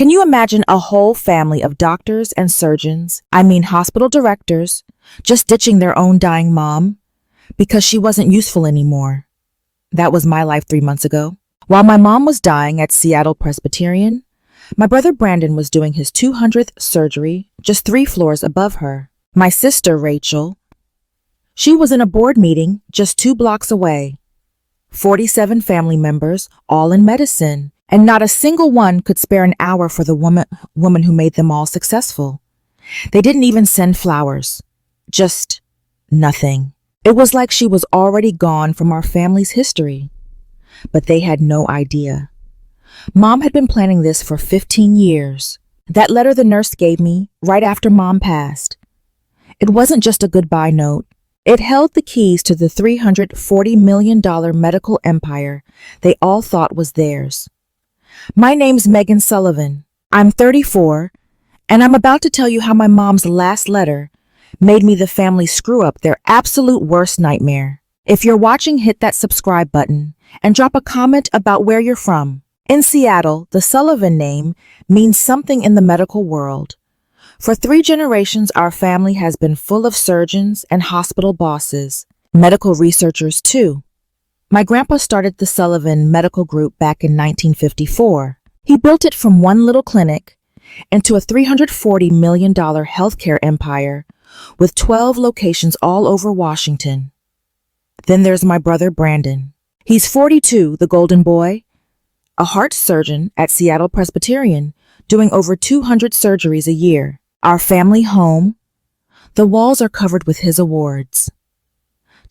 Can you imagine a whole family of doctors and surgeons, hospital directors, just ditching their own dying mom because she wasn't useful anymore? That was my life 3 months ago. While my mom was dying at Seattle Presbyterian, my brother Brandon was doing his 200th surgery just 3 floors above her. My sister Rachel, she was in a board meeting just 2 blocks away. 47 family members, all in medicine, and not a single one could spare an hour for the woman who made them all successful. They didn't even send flowers. Just nothing. It was like she was already gone from our family's history. But they had no idea. Mom had been planning this for 15 years. That letter the nurse gave me right after Mom passed. It wasn't just a goodbye note. It held the keys to the $340 million medical empire they all thought was theirs. My name's Megan Sullivan. I'm 34, and I'm about to tell you how my mom's last letter made me the family screw up their absolute worst nightmare. If you're watching, hit that subscribe button and drop a comment about where you're from. In Seattle, the Sullivan name means something in the medical world. For 3 generations, our family has been full of surgeons and hospital bosses, medical researchers too. My grandpa started the Sullivan Medical Group back in 1954. He built it from one little clinic into a $340 million healthcare empire with 12 locations all over Washington. Then there's my brother Brandon. He's 42, the golden boy, a heart surgeon at Seattle Presbyterian, doing over 200 surgeries a year. Our family home, the walls are covered with his awards.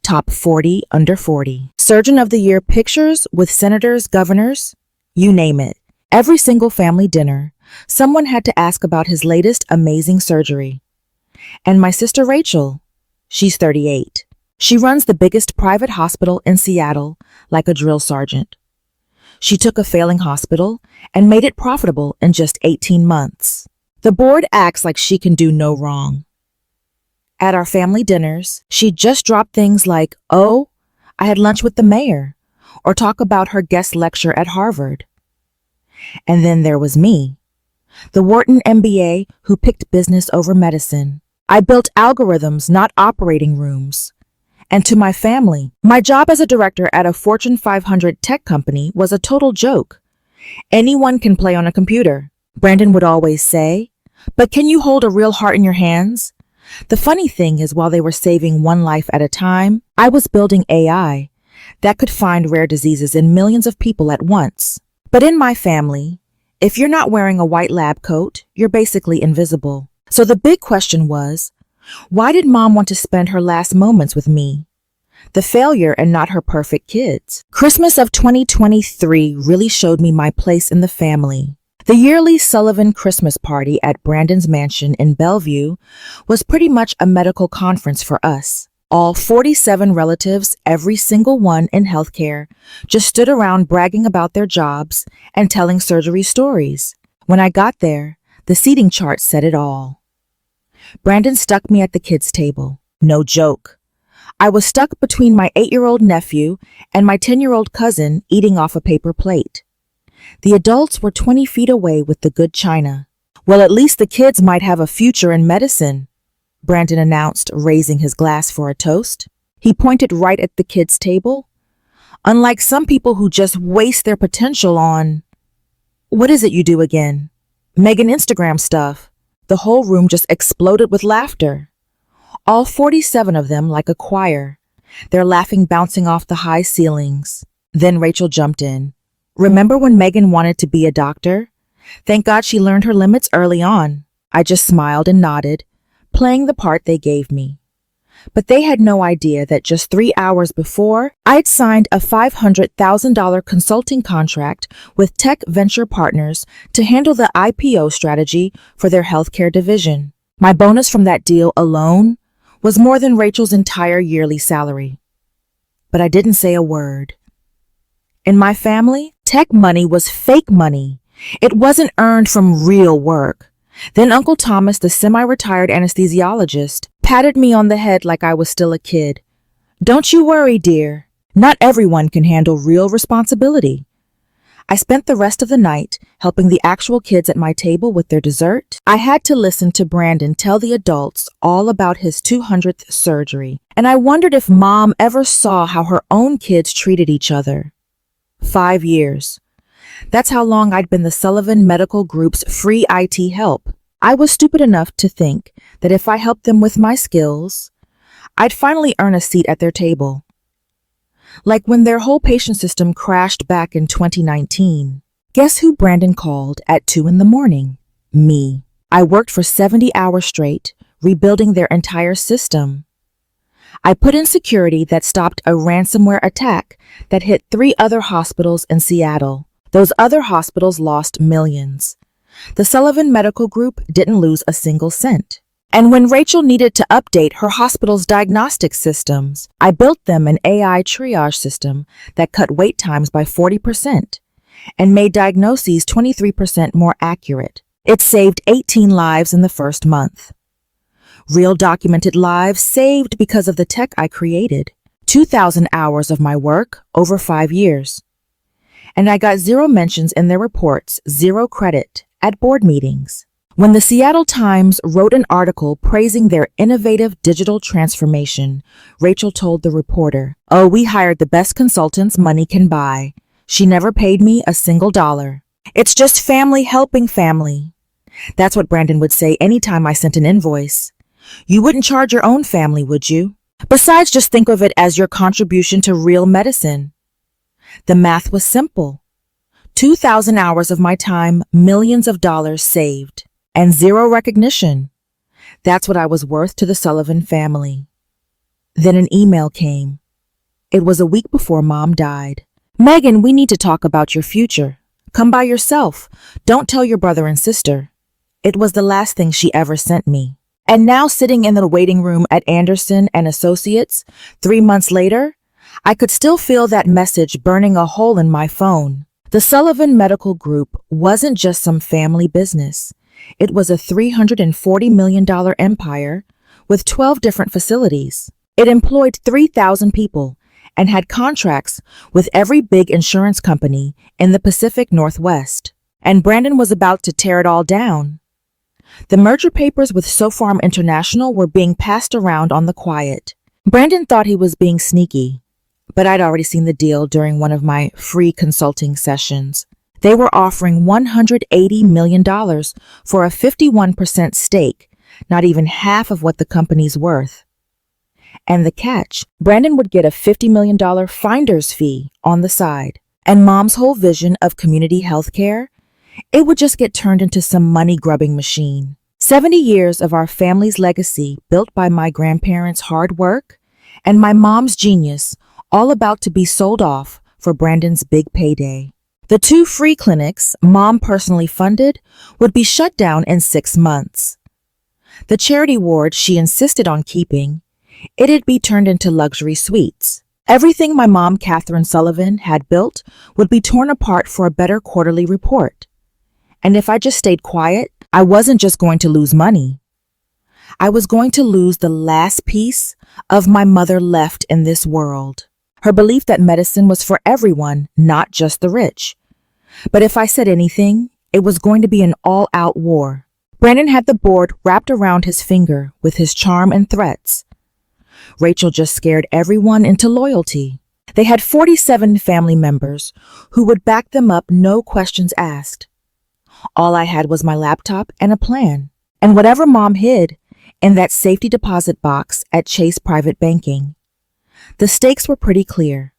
Top 40 under 40. Surgeon of the Year pictures with senators, governors, you name it. Every single family dinner, someone had to ask about his latest amazing surgery. And my sister Rachel, she's 38. She runs the biggest private hospital in Seattle like a drill sergeant. She took a failing hospital and made it profitable in just 18 months. The board acts like she can do no wrong. At our family dinners, she'd just drop things like, "Oh, I had lunch with the mayor," or talk about her guest lecture at Harvard. And then there was me, the Wharton MBA who picked business over medicine. I built algorithms, not operating rooms. And to my family, my job as a director at a Fortune 500 tech company was a total joke. Anyone can play on a computer, Brandon would always say, but can you hold a real heart in your hands? The funny thing is, while they were saving one life at a time, I was building AI that could find rare diseases in millions of people at once. But in my family, if you're not wearing a white lab coat, you're basically invisible. So the big question was, why did Mom want to spend her last moments with me, the failure and not her perfect kids? Christmas of 2023 really showed me my place in the family. The yearly Sullivan Christmas party at Brandon's mansion in Bellevue was pretty much a medical conference for us. All 47 relatives, every single one in healthcare, just stood around bragging about their jobs and telling surgery stories. When I got there, the seating chart said it all. Brandon stuck me at the kids' table. No joke. I was stuck between my 8-year-old nephew and my 10-year-old cousin eating off a paper plate. The adults were 20 feet away with the good china. Well, at least the kids might have a future in medicine, Brandon announced, raising his glass for a toast. He pointed right at the kids' table. Unlike some people who just waste their potential on, what is it you do again? Megan Instagram stuff. The whole room just exploded with laughter. All 47 of them like a choir. Their laughing bouncing off the high ceilings. Then Rachel jumped in. Remember when Megan wanted to be a doctor? Thank God she learned her limits early on. I just smiled and nodded, playing the part they gave me. But they had no idea that just 3 hours before, I'd signed a $500,000 consulting contract with Tech Venture Partners to handle the IPO strategy for their healthcare division. My bonus from that deal alone was more than Rachel's entire yearly salary. But I didn't say a word. In my family, tech money was fake money. It wasn't earned from real work. Then Uncle Thomas, the semi-retired anesthesiologist, patted me on the head like I was still a kid. "Don't you worry, dear. Not everyone can handle real responsibility." I spent the rest of the night helping the actual kids at my table with their dessert. I had to listen to Brandon tell the adults all about his 200th surgery, and I wondered if Mom ever saw how her own kids treated each other. 5 years. That's how long I'd been the Sullivan Medical Group's free IT help. I was stupid enough to think that if I helped them with my skills, I'd finally earn a seat at their table. Like when their whole patient system crashed back in 2019. Guess who Brandon called at 2 a.m? Me. I worked for 70 hours straight, rebuilding their entire system. I put in security that stopped a ransomware attack that hit 3 other hospitals in Seattle. Those other hospitals lost millions. The Sullivan Medical Group didn't lose a single cent. And when Rachel needed to update her hospital's diagnostic systems, I built them an AI triage system that cut wait times by 40% and made diagnoses 23% more accurate. It saved 18 lives in the first month. Real documented lives saved because of the tech I created. 2,000 hours of my work over 5 years. And I got 0 mentions in their reports, 0 credit at board meetings. When the Seattle Times wrote an article praising their innovative digital transformation, Rachel told the reporter, "Oh, we hired the best consultants money can buy. She never paid me a single dollar. It's just family helping family." That's what Brandon would say anytime I sent an invoice. You wouldn't charge your own family, would you? Besides, just think of it as your contribution to real medicine. The math was simple. 2,000 hours of my time, millions of dollars saved. And 0 recognition. That's what I was worth to the Sullivan family. Then an email came. It was a week before Mom died. "Megan, we need to talk about your future. Come by yourself. Don't tell your brother and sister." It was the last thing she ever sent me. And now sitting in the waiting room at Anderson and Associates, 3 months later, I could still feel that message burning a hole in my phone. The Sullivan Medical Group wasn't just some family business. It was a $340 million empire with 12 different facilities. It employed 3,000 people and had contracts with every big insurance company in the Pacific Northwest. And Brandon was about to tear it all down. The merger papers with SoFarm International were being passed around on the quiet. Brandon thought he was being sneaky, but I'd already seen the deal during one of my free consulting sessions. They were offering $180 million for a 51% stake, not even half of what the company's worth. And the catch, Brandon would get a $50 million finder's fee on the side. And Mom's whole vision of community health care, it would just get turned into some money-grubbing machine. 70 years of our family's legacy built by my grandparents' hard work and my mom's genius, all about to be sold off for Brandon's big payday. The 2 free clinics Mom personally funded would be shut down in 6 months. The charity ward she insisted on keeping, it'd be turned into luxury suites. Everything my mom, Catherine Sullivan, had built would be torn apart for a better quarterly report. And if I just stayed quiet, I wasn't just going to lose money. I was going to lose the last piece of my mother left in this world. Her belief that medicine was for everyone, not just the rich. But if I said anything, it was going to be an all-out war. Brandon had the board wrapped around his finger with his charm and threats. Rachel just scared everyone into loyalty. They had 47 family members who would back them up, no questions asked. All I had was my laptop and a plan, and whatever Mom hid in that safety deposit box at Chase Private Banking. The stakes were pretty clear.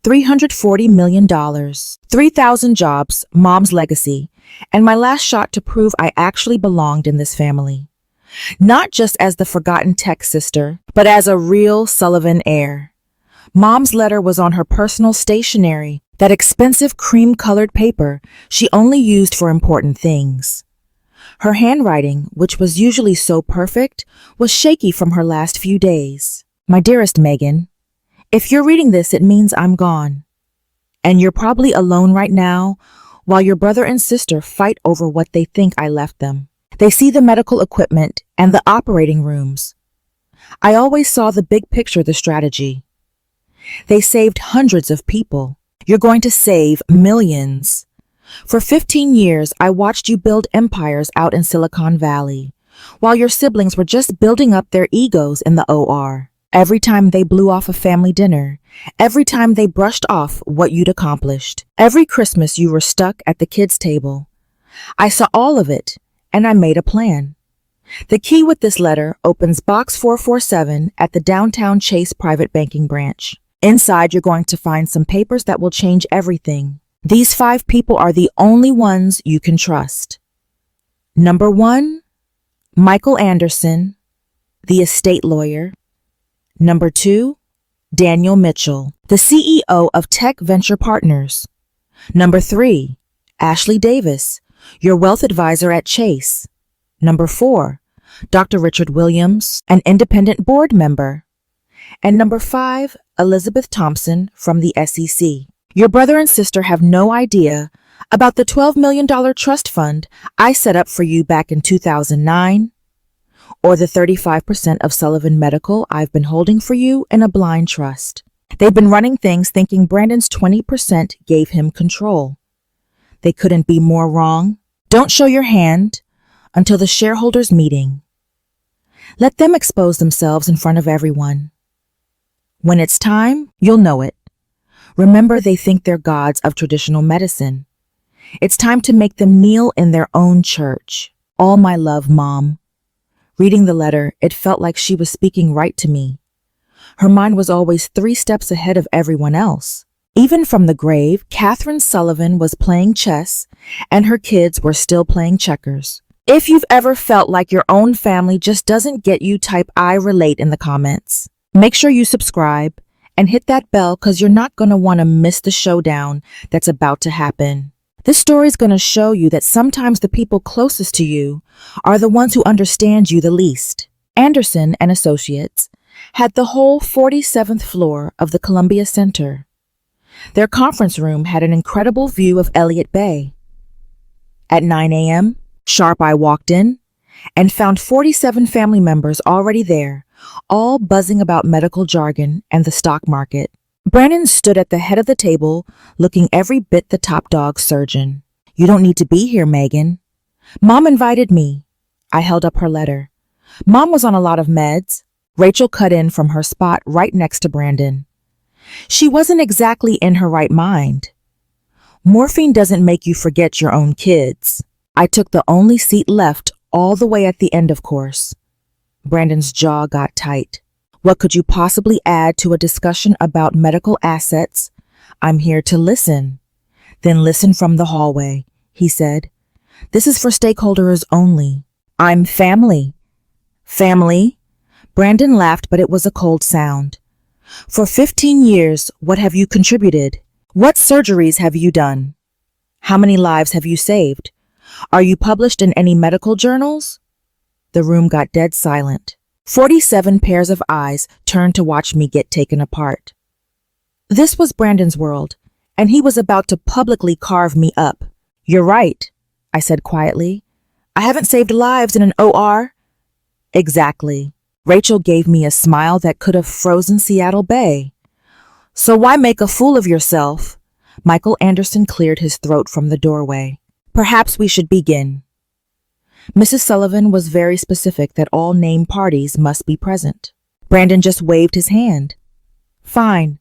$340 million, 3,000 jobs, Mom's legacy, and my last shot to prove I actually belonged in this family. Not just as the forgotten tech sister, but as a real Sullivan heir. Mom's letter was on her personal stationery, that expensive cream-colored paper she only used for important things. Her handwriting, which was usually so perfect, was shaky from her last few days. "My dearest Megan, if you're reading this, it means I'm gone. And you're probably alone right now while your brother and sister fight over what they think I left them. They see the medical equipment and the operating rooms. I always saw the big picture, the strategy. They saved hundreds of people. You're going to save millions. For 15 years, I watched you build empires out in Silicon Valley, while your siblings were just building up their egos in the OR. Every time they blew off a family dinner, every time they brushed off what you'd accomplished, every Christmas you were stuck at the kids' table. I saw all of it, and I made a plan. The key with this letter opens box 447 at the downtown Chase private banking branch. Inside, you're going to find some papers that will change everything. These 5 people are the only ones you can trust. Number 1, Michael Anderson, the estate lawyer. Number 2, Daniel Mitchell, the CEO of Tech Venture Partners. Number 3, Ashley Davis, your wealth advisor at Chase. Number 4, Dr. Richard Williams, an independent board member. And number 5, Elizabeth Thompson from the SEC. Your brother and sister have no idea about the $12 million trust fund I set up for you back in 2009, or the 35% of Sullivan Medical I've been holding for you in a blind trust. They've been running things thinking Brandon's 20% gave him control. They couldn't be more wrong. Don't show your hand until the shareholders' meeting. Let them expose themselves in front of everyone. When it's time, you'll know it. Remember, they think they're gods of traditional medicine. It's time to make them kneel in their own church. All my love, Mom. Reading the letter, it felt like she was speaking right to me. Her mind was always 3 steps ahead of everyone else. Even from the grave, Catherine Sullivan was playing chess, and her kids were still playing checkers. If you've ever felt like your own family just doesn't get you, type I relate in the comments. Make sure you subscribe and hit that bell, because you're not going to want to miss the showdown that's about to happen. This story is going to show you that sometimes the people closest to you are the ones who understand you the least. Anderson and Associates had the whole 47th floor of the Columbia Center. Their conference room had an incredible view of Elliott Bay. At 9 a.m., sharp, I walked in and found 47 family members already there, all buzzing about medical jargon and the stock market. Brandon stood at the head of the table, looking every bit the top dog surgeon. You don't need to be here, Megan. Mom invited me. I held up her letter. Mom was on a lot of meds. Rachel cut in from her spot right next to Brandon. She wasn't exactly in her right mind. Morphine doesn't make you forget your own kids. I took the only seat left, all the way at the end, of course. Brandon's jaw got tight. What could you possibly add to a discussion about medical assets? I'm here to listen. Then listen from the hallway, he said. This is for stakeholders only. I'm family. Family? Brandon laughed, but it was a cold sound. For 15 years, what have you contributed? What surgeries have you done? How many lives have you saved? Are you published in any medical journals? The room got dead silent. 47 pairs of eyes turned to watch me get taken apart. This was Brandon's world, and he was about to publicly carve me up. You're right, I said quietly. I haven't saved lives in an OR. Exactly. Rachel gave me a smile that could have frozen Seattle Bay. So why make a fool of yourself? Michael Anderson cleared his throat from the doorway. Perhaps we should begin. Mrs. Sullivan was very specific that all named parties must be present. Brandon just waved his hand. Fine.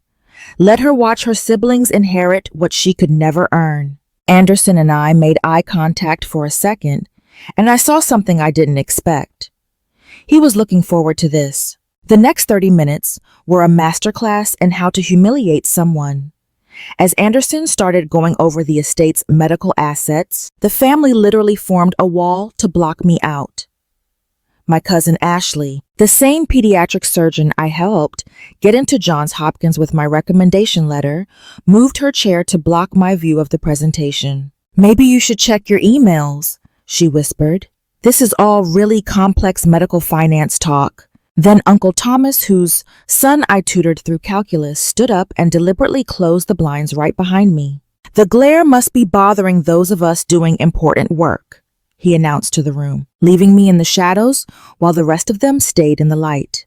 Let her watch her siblings inherit what she could never earn. Anderson and I made eye contact for a second, and I saw something I didn't expect. He was looking forward to this. The next 30 minutes were a masterclass in how to humiliate someone. As Anderson started going over the estate's medical assets, the family literally formed a wall to block me out. My cousin Ashley, the same pediatric surgeon I helped get into Johns Hopkins with my recommendation letter, moved her chair to block my view of the presentation. Maybe you should check your emails, she whispered. This is all really complex medical finance talk. Then Uncle Thomas, whose son I tutored through calculus, stood up and deliberately closed the blinds right behind me. The glare must be bothering those of us doing important work, he announced to the room, leaving me in the shadows while the rest of them stayed in the light.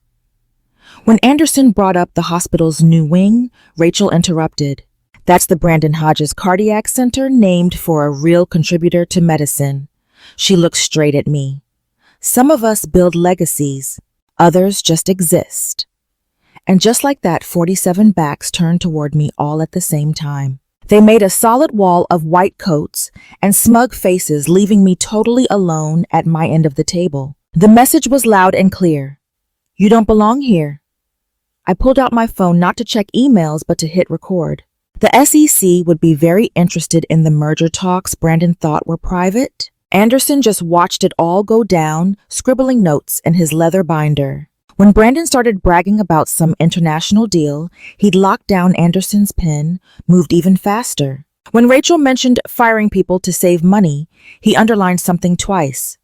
When Anderson brought up the hospital's new wing, Rachel interrupted. That's the Brandon Hodges Cardiac Center, named for a real contributor to medicine. She looked straight at me. Some of us build legacies, others just exist. And just like that, 47 backs turned toward me all at the same time. They made a solid wall of white coats and smug faces, leaving me totally alone at my end of the table. The message was loud and clear. You don't belong here. I pulled out my phone not to check emails, but to hit record. The SEC would be very interested in the merger talks Brandon thought were private. Anderson just watched it all go down, scribbling notes in his leather binder. When Brandon started bragging about some international deal, he'd locked down Anderson's pen, moved even faster. When Rachel mentioned firing people to save money, he underlined something twice.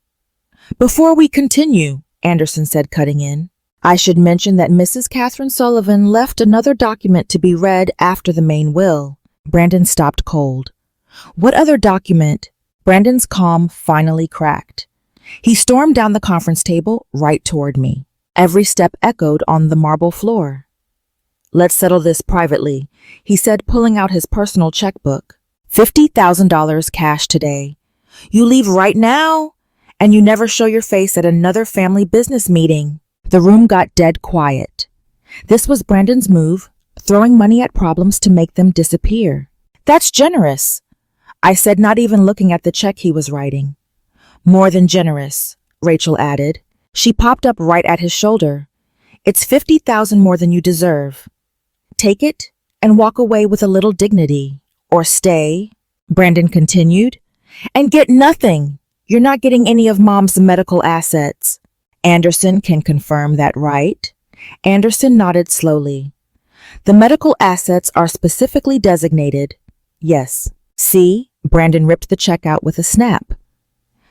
Before we continue, Anderson said, cutting in, I should mention that Mrs. Catherine Sullivan left another document to be read after the main will. Brandon stopped cold. What other document? Brandon's calm finally cracked. He stormed down the conference table right toward me. Every step echoed on the marble floor. Let's settle this privately, he said, pulling out his personal checkbook. $50,000 cash today. You leave right now, and you never show your face at another family business meeting. The room got dead quiet. This was Brandon's move, throwing money at problems to make them disappear. That's generous, I said, not even looking at the check he was writing. More than generous, Rachel added. She popped up right at his shoulder. It's $50,000 more than you deserve. Take it and walk away with a little dignity. Or stay, Brandon continued, and get nothing. You're not getting any of Mom's medical assets. Anderson can confirm that, right? Anderson nodded slowly. The medical assets are specifically designated. Yes. See? Brandon ripped the check out with a snap.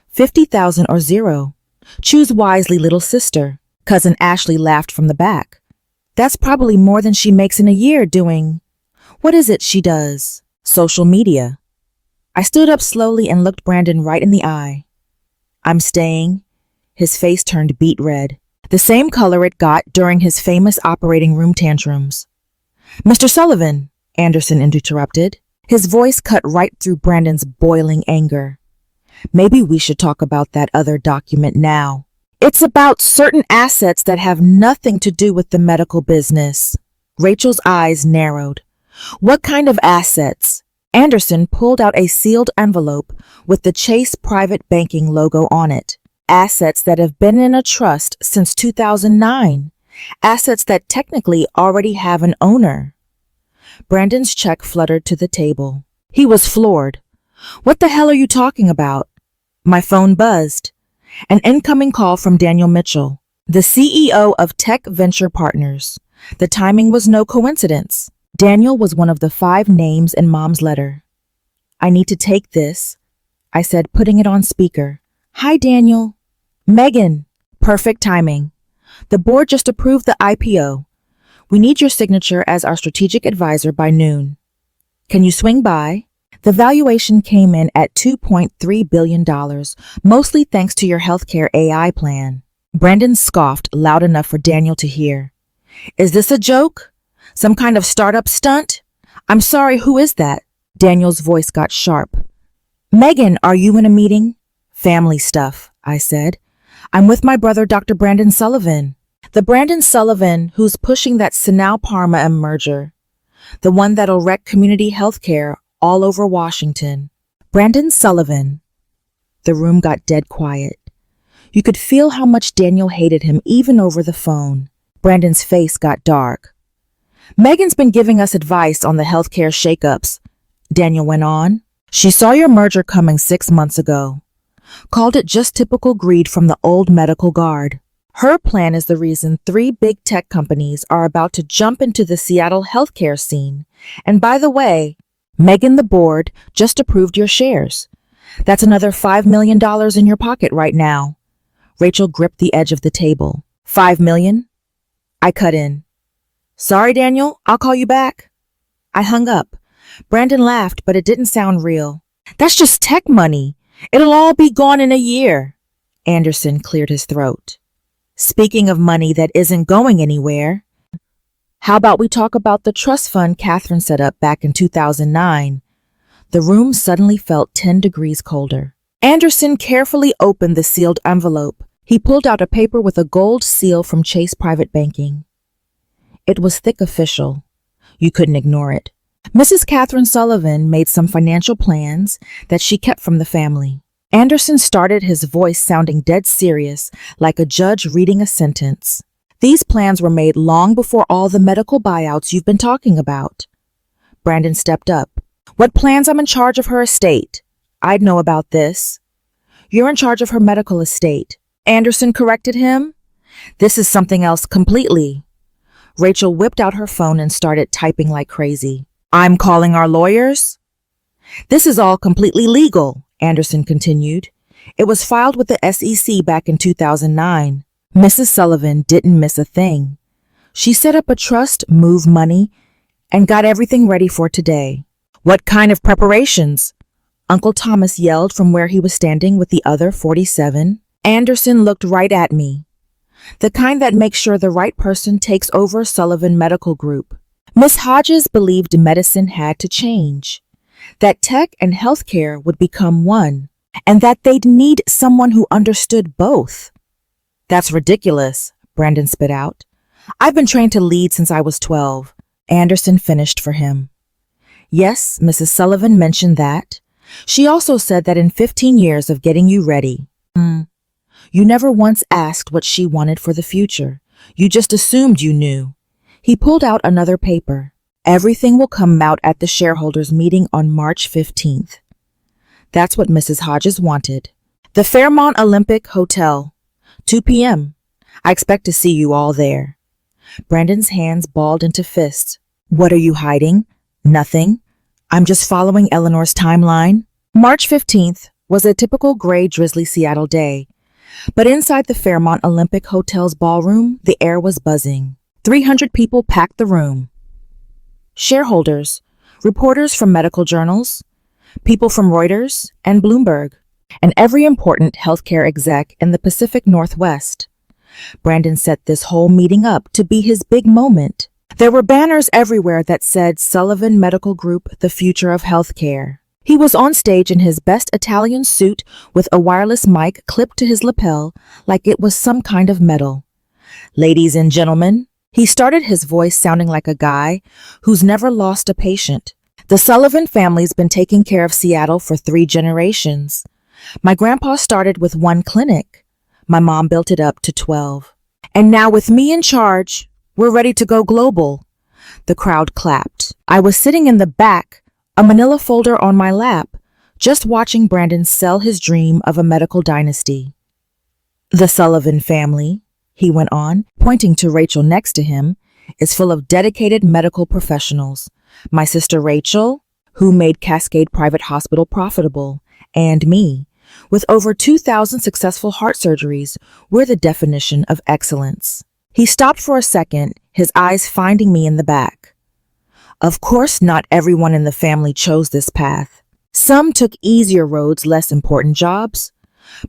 50,000 or zero. Choose wisely, little sister. Cousin Ashley laughed from the back. That's probably more than she makes in a year doing. What is it she does? Social media. I stood up slowly and looked Brandon right in the eye. I'm staying. His face turned beet red, the same color it got during his famous operating room tantrums. Mr. Sullivan, Anderson interrupted. His voice cut right through Brandon's boiling anger. Maybe we should talk about that other document now. It's about certain assets that have nothing to do with the medical business. Rachel's eyes narrowed. What kind of assets? Anderson pulled out a sealed envelope with the Chase Private Banking logo on it. Assets that have been in a trust since 2009. Assets that technically already have an owner. Brandon's check fluttered to the table. He was floored. What the hell are you talking about? My phone buzzed. An incoming call from Daniel Mitchell, the CEO of Tech Venture Partners. The timing was no coincidence. Daniel was one of the 5 names in Mom's letter. I need to take this, I said, putting it on speaker. Hi, Daniel. Megan. Perfect timing. The board just approved the IPO. We need your signature as our strategic advisor by noon. Can you swing by? The valuation came in at $2.3 billion, mostly thanks to your healthcare AI plan. Brandon scoffed loud enough for Daniel to hear. Is this a joke? Some kind of startup stunt? I'm sorry, who is that? Daniel's voice got sharp. Megan, are you in a meeting? Family stuff, I said. I'm with my brother, Dr. Brandon Sullivan. The Brandon Sullivan who's pushing that Sinal Parma merger. The one that'll wreck community healthcare all over Washington. Brandon Sullivan. The room got dead quiet. You could feel how much Daniel hated him even over the phone. Brandon's face got dark. Megan's been giving us advice on the healthcare shakeups, Daniel went on. She saw your merger coming 6 months ago. Called it just typical greed from the old medical guard. Her plan is the reason 3 big tech companies are about to jump into the Seattle healthcare scene. And by the way, Megan, the board, just approved your shares. That's another $5 million in your pocket right now. Rachel gripped the edge of the table. $5 million? I cut in. Sorry, Daniel, I'll call you back. I hung up. Brandon laughed, but it didn't sound real. That's just tech money. It'll all be gone in a year. Anderson cleared his throat. Speaking of money that isn't going anywhere, How about we talk about the trust fund Catherine set up back in 2009? The room suddenly felt 10 degrees colder. Anderson carefully opened the sealed envelope. He pulled out a paper with a gold seal from Chase Private Banking. It was thick official. You couldn't ignore it. Mrs. Catherine Sullivan made some financial plans that she kept from the family. Anderson started, his voice sounding dead serious, like a judge reading a sentence. These plans were made long before all the medical buyouts you've been talking about. Brandon stepped up. What plans? I'm in charge of her estate. I'd know about this. You're in charge of her medical estate. Anderson corrected him. This is something else completely. Rachel whipped out her phone and started typing like crazy. I'm calling our lawyers. This is all completely legal, Anderson continued. It was filed with the SEC back in 2009. Mrs. Sullivan didn't miss a thing. She set up a trust, moved money, and got everything ready for today. What kind of preparations? Uncle Thomas yelled from where he was standing with the other 47. Anderson looked right at me. The kind that makes sure the right person takes over Sullivan Medical Group. Miss Hodges believed medicine had to change, that tech and healthcare would become one, and that they'd need someone who understood both. That's ridiculous, Brandon spit out. I've been trained to lead since I was 12. Anderson finished for him. Yes, Mrs. Sullivan mentioned that. She also said that in 15 years of getting you ready, you never once asked what she wanted for the future. You just assumed you knew. He pulled out another paper. Everything will come out at the shareholders' meeting on March 15th. That's what Mrs. Hodges wanted. The Fairmont Olympic Hotel, 2 p.m. I expect to see you all there. Brandon's hands balled into fists. What are you hiding? Nothing. I'm just following Eleanor's timeline. March 15th was a typical gray, drizzly Seattle day. But inside the Fairmont Olympic Hotel's ballroom, the air was buzzing. 300 people packed the room. Shareholders, reporters from medical journals, people from Reuters and Bloomberg, and every important healthcare exec in the Pacific Northwest. Brandon set this whole meeting up to be his big moment. There were banners everywhere that said Sullivan Medical Group, the future of healthcare. He was on stage in his best Italian suit with a wireless mic clipped to his lapel like it was some kind of medal. Ladies and gentlemen, he started, his voice sounding like a guy who's never lost a patient. The Sullivan family's been taking care of Seattle for 3 generations. My grandpa started with 1 clinic. My mom built it up to 12. And now with me in charge, we're ready to go global. The crowd clapped. I was sitting in the back, a manila folder on my lap, just watching Brandon sell his dream of a medical dynasty. The Sullivan family, he went on, pointing to Rachel next to him, is full of dedicated medical professionals. My sister Rachel, who made Cascade Private Hospital profitable, and me. With over 2,000 successful heart surgeries, we're the definition of excellence. He stopped for a second, his eyes finding me in the back. Of course, not everyone in the family chose this path. Some took easier roads, less important jobs.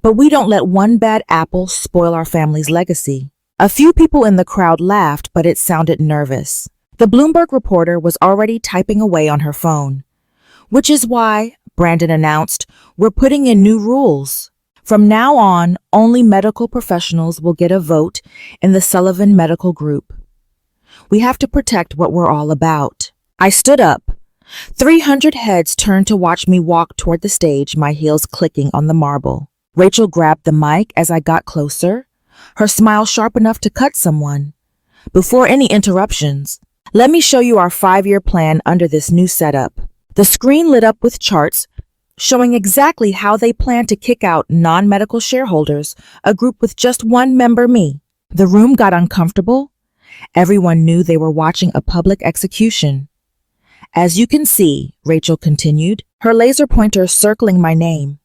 But we don't let one bad apple spoil our family's legacy. A few people in the crowd laughed, but it sounded nervous. The Bloomberg reporter was already typing away on her phone. Which is why, Brandon announced, we're putting in new rules. From now on, only medical professionals will get a vote in the Sullivan Medical Group. We have to protect what we're all about. I stood up. 300 heads turned to watch me walk toward the stage, my heels clicking on the marble. Rachel grabbed the mic as I got closer, her smile sharp enough to cut someone. Before any interruptions, let me show you our 5-year plan under this new setup. The screen lit up with charts showing exactly how they plan to kick out non-medical shareholders, a group with just 1 member, me. The room got uncomfortable. Everyone knew they were watching a public execution. As you can see, Rachel continued, her laser pointer circling my name.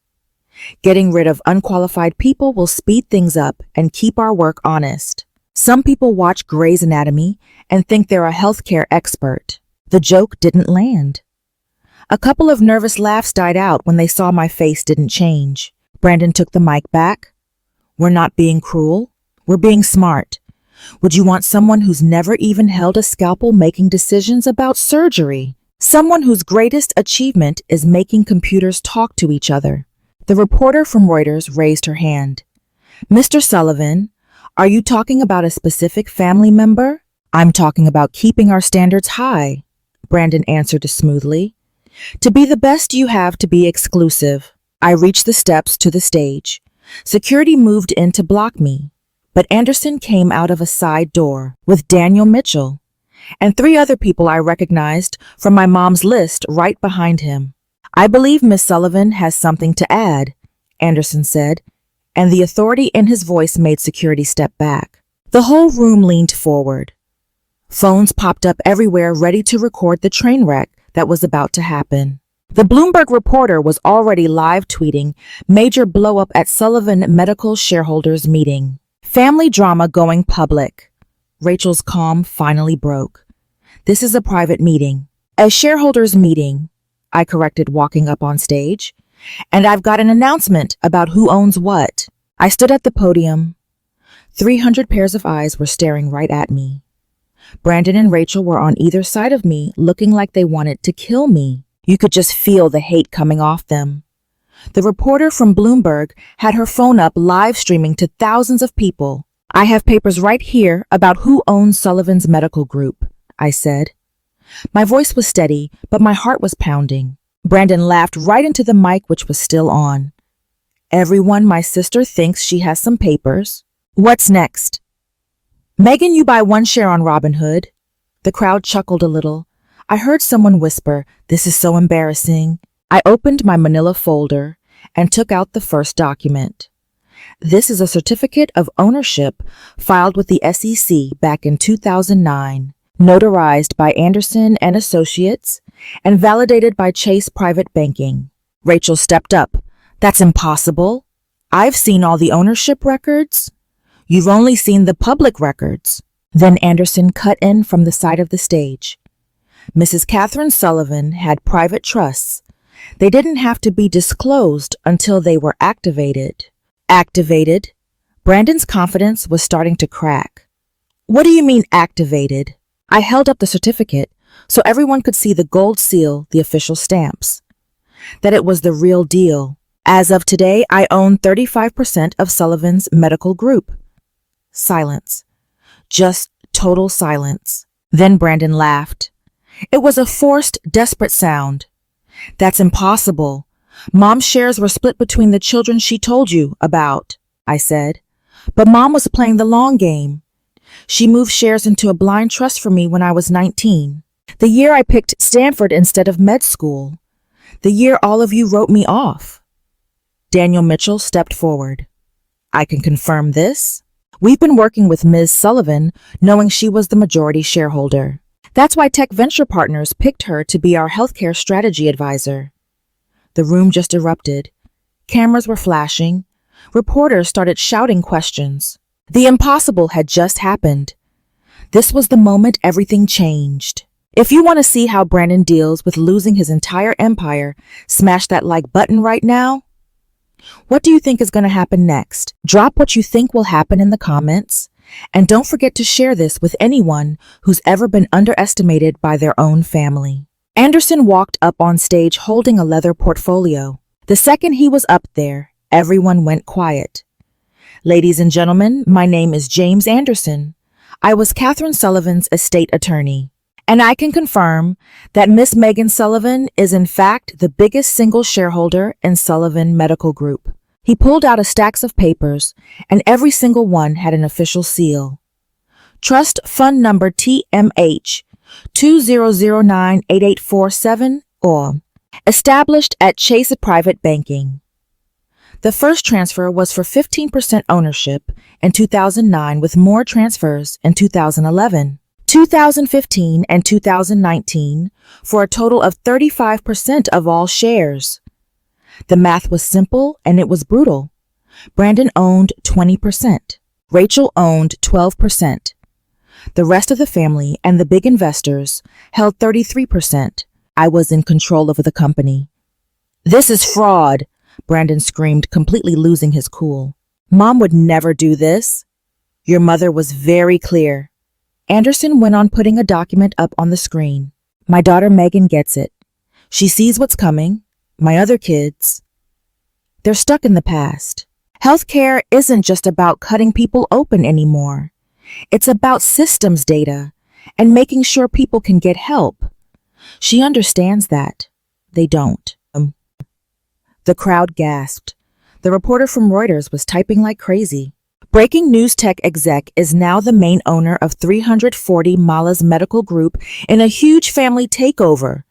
Getting rid of unqualified people will speed things up and keep our work honest. Some people watch Grey's Anatomy and think they're a healthcare expert. The joke didn't land. A couple of nervous laughs died out when they saw my face didn't change. Brandon took the mic back. We're not being cruel. We're being smart. Would you want someone who's never even held a scalpel making decisions about surgery? Someone whose greatest achievement is making computers talk to each other? The reporter from Reuters raised her hand. Mr. Sullivan, are you talking about a specific family member? I'm talking about keeping our standards high, Brandon answered smoothly. To be the best, you have to be exclusive. I reached the steps to the stage. Security moved in to block me, but Anderson came out of a side door with Daniel Mitchell and 3 other people I recognized from my mom's list right behind him. I believe Miss Sullivan has something to add, Anderson said, and the authority in his voice made security step back. The whole room leaned forward. Phones popped up everywhere ready to record the train wreck that was about to happen. The Bloomberg reporter was already live tweeting major blow-up at Sullivan Medical shareholders meeting. Family drama going public. Rachel's calm finally broke. This is a private meeting. A shareholders meeting, I corrected, walking up on stage. And I've got an announcement about who owns what. I stood at the podium. 300 pairs of eyes were staring right at me. Brandon and Rachel were on either side of me, looking like they wanted to kill me. You could just feel the hate coming off them. The reporter from Bloomberg had her phone up live streaming to thousands of people. I have papers right here about who owns Sullivan's medical group, I said. My voice was steady, but my heart was pounding. Brandon laughed right into the mic, which was still on. Everyone, my sister thinks she has some papers. What's next? Megan, you buy 1 share on Robinhood. The crowd chuckled a little. I heard someone whisper, "This is so embarrassing." I opened my manila folder and took out the first document. This is a certificate of ownership filed with the SEC back in 2009, notarized by Anderson and Associates and validated by Chase Private Banking. Rachel stepped up. That's impossible. I've seen all the ownership records. You've only seen the public records. Then Anderson cut in from the side of the stage. Mrs. Catherine Sullivan had private trusts. They didn't have to be disclosed until they were activated. Activated? Brandon's confidence was starting to crack. What do you mean activated? I held up the certificate so everyone could see the gold seal, the official stamps. That it was the real deal. As of today, I own 35% of Sullivan's medical group. Silence. Just total silence. Then Brandon laughed. It was a forced, desperate sound. That's impossible. Mom's shares were split between the children she told you about, I said. But Mom was playing the long game. She moved shares into a blind trust for me when I was 19. The year I picked Stanford instead of med school. The year all of you wrote me off. Daniel Mitchell stepped forward. I can confirm this. We've been working with Ms. Sullivan, knowing she was the majority shareholder. That's why Tech Venture Partners picked her to be our healthcare strategy advisor. The room just erupted. Cameras were flashing. Reporters started shouting questions. The impossible had just happened. This was the moment everything changed. If you want to see how Brandon deals with losing his entire empire, smash that like button right now. What do you think is going to happen next? Drop what you think will happen in the comments. And don't forget to share this with anyone who's ever been underestimated by their own family. Anderson walked up on stage holding a leather portfolio. The second he was up there, everyone went quiet. Ladies and gentlemen, my name is James Anderson. I was Catherine Sullivan's estate attorney. And I can confirm that Miss Megan Sullivan is in fact the biggest single shareholder in Sullivan Medical Group. He pulled out a stack of papers, and every single one had an official seal. Trust Fund Number TMH 20098847 or established at Chase Private Banking. The first transfer was for 15% ownership in 2009 with more transfers in 2011. 2015 and 2019 for a total of 35% of all shares. The math was simple and it was brutal. Brandon owned 20%. Rachel owned 12%. The rest of the family and the big investors held 33%. I was in control of the company. This is fraud, Brandon screamed, completely losing his cool. Mom would never do this. Your mother was very clear. Anderson went on putting a document up on the screen. My daughter Megan gets it. She sees what's coming. My other kids, they're stuck in the past. Healthcare isn't just about cutting people open anymore. It's about systems data and making sure people can get help. She understands that. They don't. The crowd gasped. The reporter from Reuters was typing like crazy. Breaking news tech exec is now the main owner of 340 Mala's Medical Group in a huge family takeover.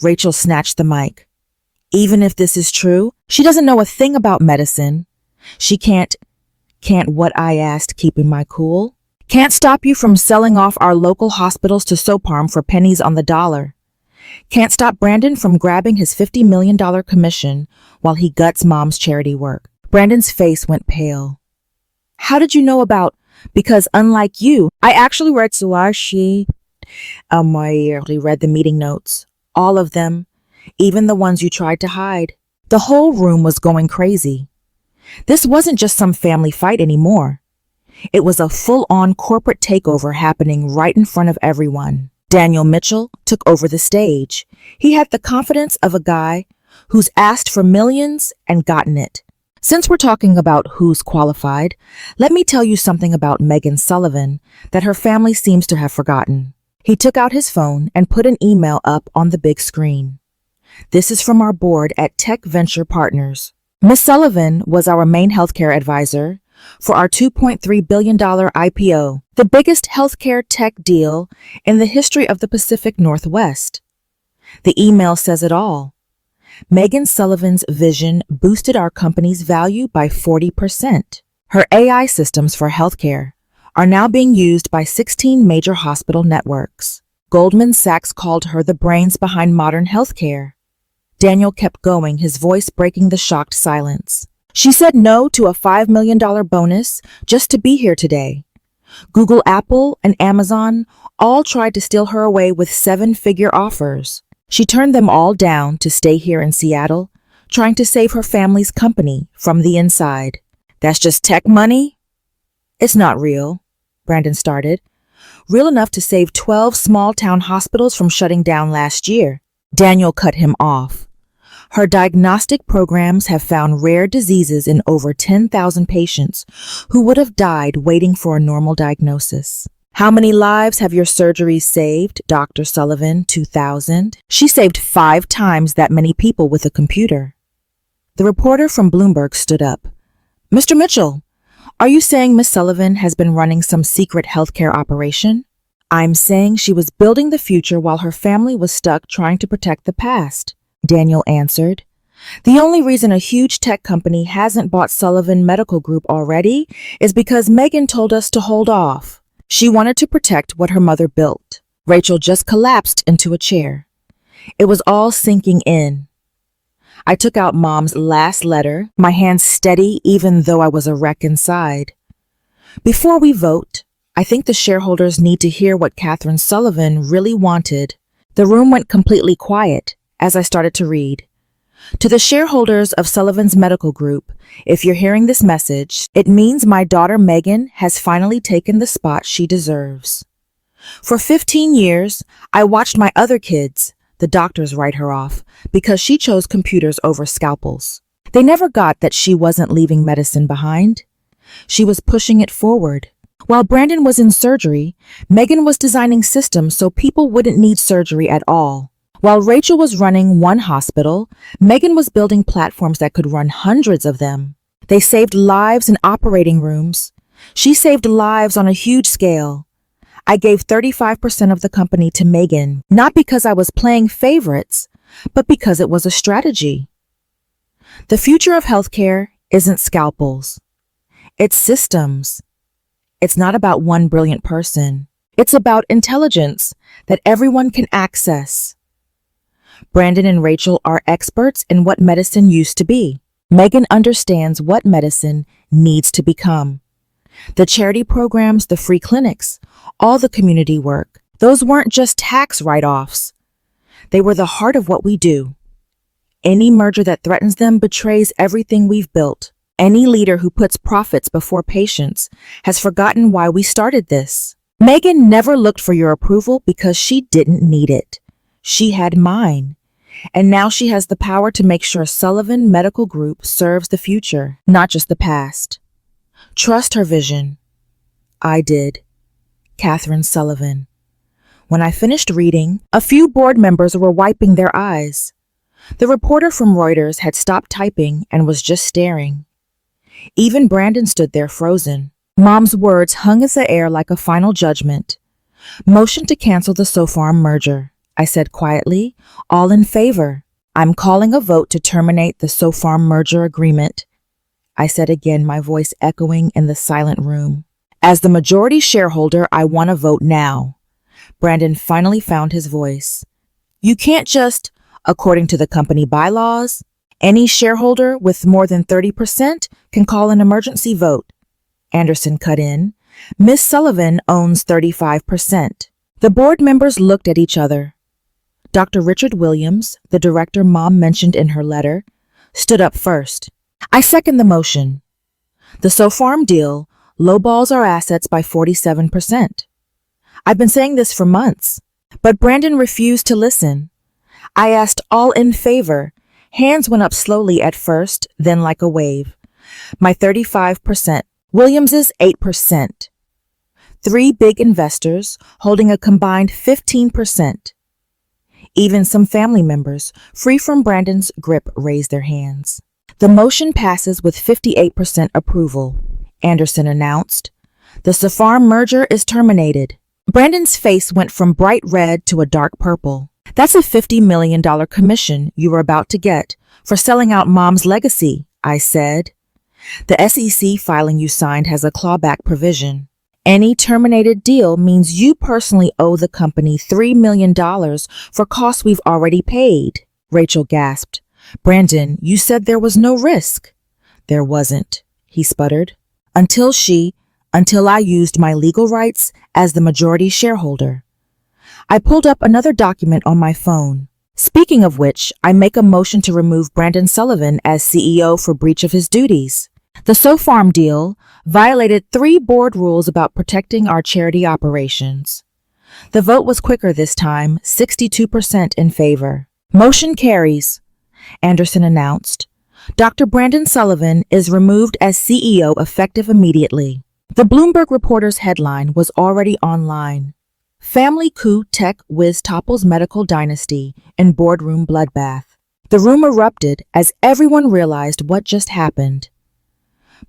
Rachel snatched the mic. Even if this is true, she doesn't know a thing about medicine. She can't what I asked, keeping my cool? Can't stop you from selling off our local hospitals to Soparm for pennies on the dollar. Can't stop Brandon from grabbing his $50 million commission while he guts mom's charity work. Brandon's face went pale. How did you know about? Because unlike you, I actually read Suashi. I read the meeting notes. All of them. Even the ones you tried to hide. The whole room was going crazy. This wasn't just some family fight anymore. It was a full-on corporate takeover happening right in front of everyone. Daniel Mitchell took over the stage. He had the confidence of a guy who's asked for millions and gotten it. Since we're talking about who's qualified, let me tell you something about Megan Sullivan that her family seems to have forgotten. He took out his phone and put an email up on the big screen. This is from our board at Tech Venture Partners. Ms. Sullivan was our main healthcare advisor for our $2.3 billion IPO, the biggest healthcare tech deal in the history of the Pacific Northwest. The email says it all. Megan Sullivan's vision boosted our company's value by 40%. Her AI systems for healthcare are now being used by 16 major hospital networks. Goldman Sachs called her the brains behind modern healthcare. Daniel kept going, his voice breaking the shocked silence. She said no to a $5 million bonus just to be here today. Google, Apple, and Amazon all tried to steal her away with 7-figure offers. She turned them all down to stay here in Seattle, trying to save her family's company from the inside. That's just tech money? It's not real, Brandon started. Real enough to save 12 small-town hospitals from shutting down last year. Daniel cut him off. Her diagnostic programs have found rare diseases in over 10,000 patients who would have died waiting for a normal diagnosis. How many lives have your surgeries saved, Dr. Sullivan? 2,000. She saved 5 times that many people with a computer. The reporter from Bloomberg stood up. Mr. Mitchell, are you saying Miss Sullivan has been running some secret healthcare operation? I'm saying she was building the future while her family was stuck trying to protect the past, Daniel answered. The only reason a huge tech company hasn't bought Sullivan Medical Group already is because Megan told us to hold off. She wanted to protect what her mother built. Rachel just collapsed into a chair. It was all sinking in. I took out Mom's last letter, my hands steady even though I was a wreck inside. Before we vote, I think the shareholders need to hear what Catherine Sullivan really wanted. The room went completely quiet as I started to read. To the shareholders of Sullivan's Medical Group, if you're hearing this message, it means my daughter Megan has finally taken the spot she deserves. For 15 years, I watched my other kids, the doctors, write her off because she chose computers over scalpels. They never got that she wasn't leaving medicine behind. She was pushing it forward. While Brandon was in surgery, Megan was designing systems so people wouldn't need surgery at all. While Rachel was running one hospital, Megan was building platforms that could run hundreds of them. They saved lives in operating rooms. She saved lives on a huge scale. I gave 35% of the company to Megan, not because I was playing favorites, but because it was a strategy. The future of healthcare isn't scalpels. It's systems. It's not about one brilliant person. It's about intelligence that everyone can access. Brandon and Rachel are experts in what medicine used to be. Megan understands what medicine needs to become. The charity programs, the free clinics, all the community work, those weren't just tax write-offs. They were the heart of what we do. Any merger that threatens them betrays everything we've built. Any leader who puts profits before patients has forgotten why we started this. Megan never looked for your approval because she didn't need it. She had mine. And now she has the power to make sure Sullivan Medical Group serves the future, not just the past. Trust her vision. I did. Catherine Sullivan. When I finished reading, a few board members were wiping their eyes. The reporter from Reuters had stopped typing and was just staring. Even Brandon stood there frozen. Mom's words hung in the air like a final judgment. Motion to cancel the SoFarm merger, I said quietly, all in favor. I'm calling a vote to terminate the SoFarm merger agreement, I said again, my voice echoing in the silent room. As the majority shareholder, I want to vote now. Brandon finally found his voice. You can't just, according to the company bylaws, any shareholder with more than 30% can call an emergency vote. Anderson cut in. Miss Sullivan owns 35%. The board members looked at each other. Dr. Richard Williams, the director Mom mentioned in her letter, stood up first. I second the motion. The SoFarm deal lowballs our assets by 47%. I've been saying this for months, but Brandon refused to listen. I asked all in favor. Hands went up slowly at first, then like a wave. My 35%, Williams's 8%. 3 big investors holding a combined 15%. Even some family members, free from Brandon's grip, raised their hands. The motion passes with 58% approval, Anderson announced. The SoFarm merger is terminated. Brandon's face went from bright red to a dark purple. That's a $50 million commission you were about to get for selling out Mom's legacy, I said. The SEC filing you signed has a clawback provision. Any terminated deal means you personally owe the company $3 million for costs we've already paid, Rachel gasped. Brandon, you said there was no risk. There wasn't, he sputtered. Until I used my legal rights as the majority shareholder. I pulled up another document on my phone. Speaking of which, I make a motion to remove Brandon Sullivan as CEO for breach of his duties. The SoFarm deal violated 3 board rules about protecting our charity operations. The vote was quicker this time, 62% in favor. Motion carries, Anderson announced. Dr. Brandon Sullivan is removed as CEO effective immediately. The Bloomberg Reporter's headline was already online. Family coup tech whiz topples medical dynasty in boardroom bloodbath. The room erupted as everyone realized what just happened.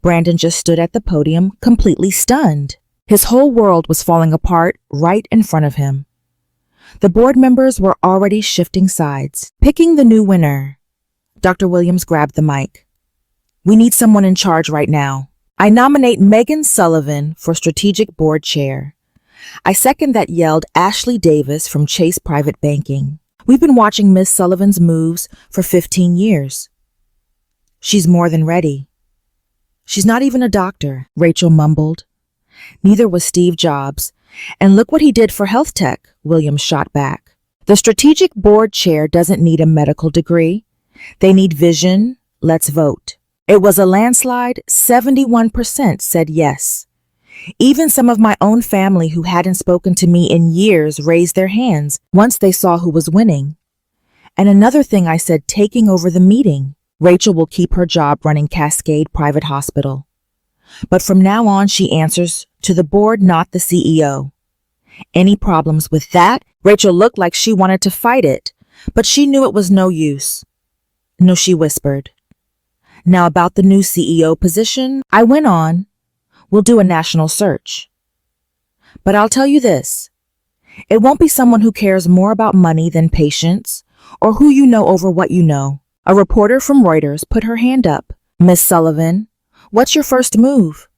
Brandon just stood at the podium, completely stunned. His whole world was falling apart right in front of him. The board members were already shifting sides, picking the new winner. Dr. Williams grabbed the mic. We need someone in charge right now. I nominate Megan Sullivan for strategic board chair. I second that, yelled Ashley Davis from Chase Private Banking. We've been watching Miss Sullivan's moves for 15 years. She's more than ready. She's not even a doctor, Rachel mumbled. Neither was Steve Jobs. And look what he did for health tech, Williams shot back. The strategic board chair doesn't need a medical degree. They need vision. Let's vote. It was a landslide. 71% said yes. Even some of my own family who hadn't spoken to me in years raised their hands once they saw who was winning. And another thing I said, taking over the meeting. Rachel will keep her job running Cascade Private Hospital. But from now on, she answers to the board, not the CEO. Any problems with that? Rachel looked like she wanted to fight it, but she knew it was no use. No, she whispered. Now about the new CEO position, I went on. We'll do a national search. But I'll tell you this. It won't be someone who cares more about money than patients, or who you know over what you know. A reporter from Reuters put her hand up. Miss Sullivan, what's your first move?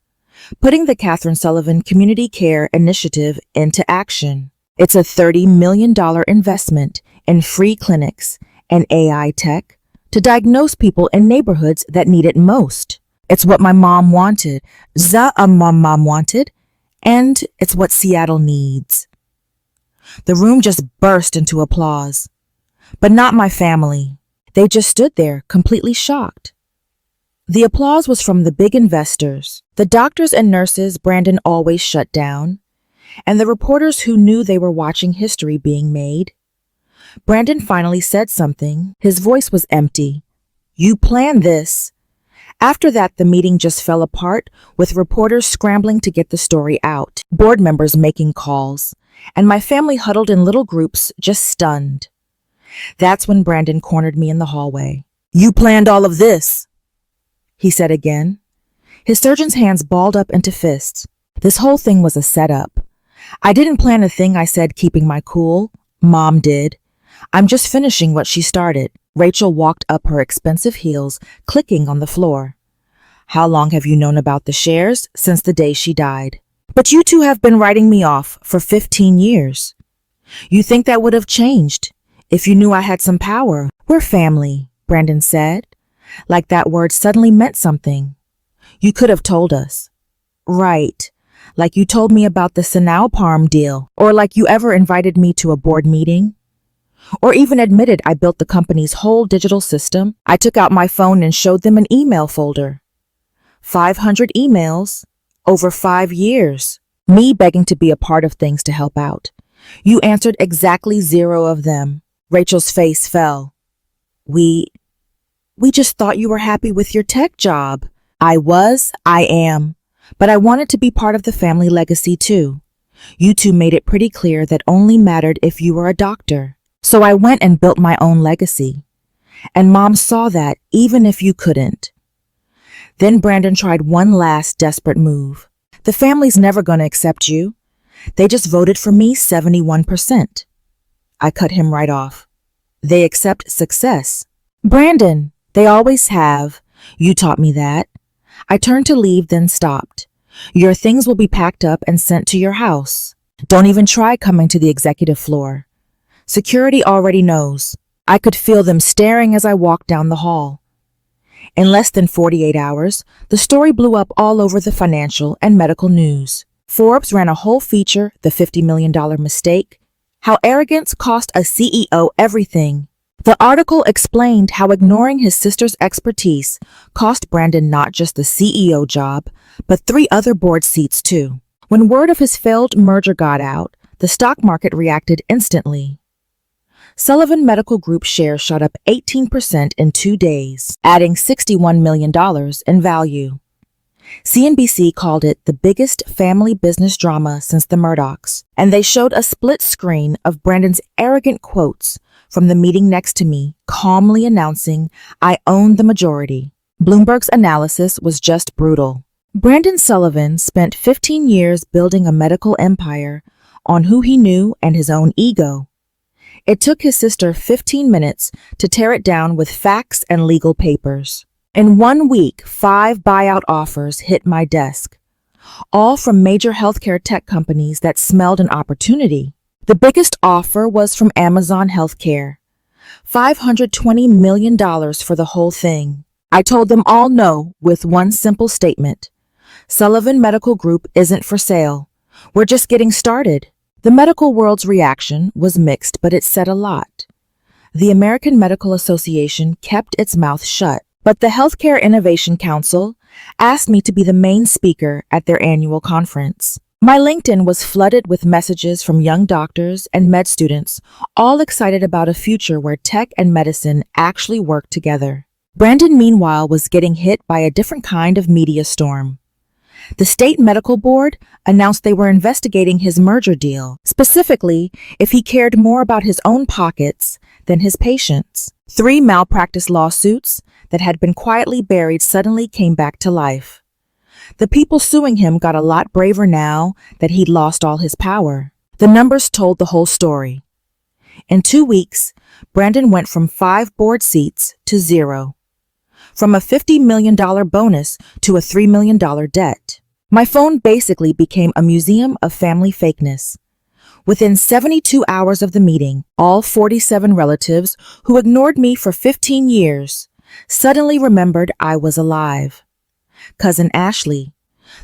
Putting the Catherine Sullivan Community Care Initiative into action. It's a $30 million investment in free clinics and AI tech to diagnose people in neighborhoods that need it most. It's what my mom wanted, mom wanted, and it's what Seattle needs. The room just burst into applause. But not my family. They just stood there, completely shocked. The applause was from the big investors, the doctors and nurses Brandon always shut down, and the reporters who knew they were watching history being made. Brandon finally said something. His voice was empty. "You planned this." After that, the meeting just fell apart, with reporters scrambling to get the story out, board members making calls, and my family huddled in little groups, just stunned. That's when Brandon cornered me in the hallway. "You planned all of this," he said again. His surgeon's hands balled up into fists. This whole thing was a setup. I didn't plan a thing, I said, keeping my cool. Mom did. I'm just finishing what she started. Rachel walked up her expensive heels, clicking on the floor. "How long have you known about the shares?" "Since the day she died." "But you two have been writing me off for 15 years. You think that would have changed if you knew I had some power?" "We're family," Brandon said, like that word suddenly meant something. "You could have told us." "Right. Like you told me about the Sanao Palm deal, or like you ever invited me to a board meeting, or even admitted I built the company's whole digital system." I took out my phone and showed them an email folder. 500 emails over 5 years. Me begging to be a part of things to help out. You answered exactly 0 of them. Rachel's face fell. We just thought you were happy with your tech job." I am. But I wanted to be part of the family legacy too. You two made it pretty clear that only mattered if you were a doctor. So I went and built my own legacy. And Mom saw that, even if you couldn't. Then Brandon tried one last desperate move. "The family's never going to accept you. They just voted for me 71%. I cut him right off. "They accept success." "Brandon, they always have. You taught me that." I turned to leave, then stopped. "Your things will be packed up and sent to your house. Don't even try coming to the executive floor. Security already knows." I could feel them staring as I walked down the hall. In less than 48 hours, the story blew up all over the financial and medical news. Forbes ran a whole feature, "The $50 million Mistake," how arrogance cost a CEO everything. The article explained how ignoring his sister's expertise cost Brandon not just the CEO job, but 3 other board seats too. When word of his failed merger got out, the stock market reacted instantly. Sullivan Medical Group shares shot up 18% in 2 days, adding $61 million in value. CNBC called it the biggest family business drama since the Murdochs, and they showed a split screen of Brandon's arrogant quotes from the meeting next to me, calmly announcing, "I own the majority." Bloomberg's analysis was just brutal. Brandon Sullivan spent 15 years building a medical empire on who he knew and his own ego. It took his sister 15 minutes to tear it down with facts and legal papers. In 1 week, 5 buyout offers hit my desk, all from major healthcare tech companies that smelled an opportunity. The biggest offer was from Amazon Healthcare, $520 million for the whole thing. I told them all no with one simple statement: Sullivan Medical Group isn't for sale. We're just getting started. The medical world's reaction was mixed, but it said a lot. The American Medical Association kept its mouth shut, but the Healthcare Innovation Council asked me to be the main speaker at their annual conference. My LinkedIn was flooded with messages from young doctors and med students, all excited about a future where tech and medicine actually work together. Brandon, meanwhile, was getting hit by a different kind of media storm. The state medical board announced they were investigating his merger deal, specifically if he cared more about his own pockets than his patients. 3 malpractice lawsuits that had been quietly buried suddenly came back to life. The people suing him got a lot braver now that he'd lost all his power. The numbers told the whole story. In 2 weeks, Brandon went from 5 board seats to 0. From a $50 million bonus to a $3 million debt. My phone basically became a museum of family fakeness. Within 72 hours of the meeting, all 47 relatives who ignored me for 15 years suddenly remembered I was alive. Cousin Ashley,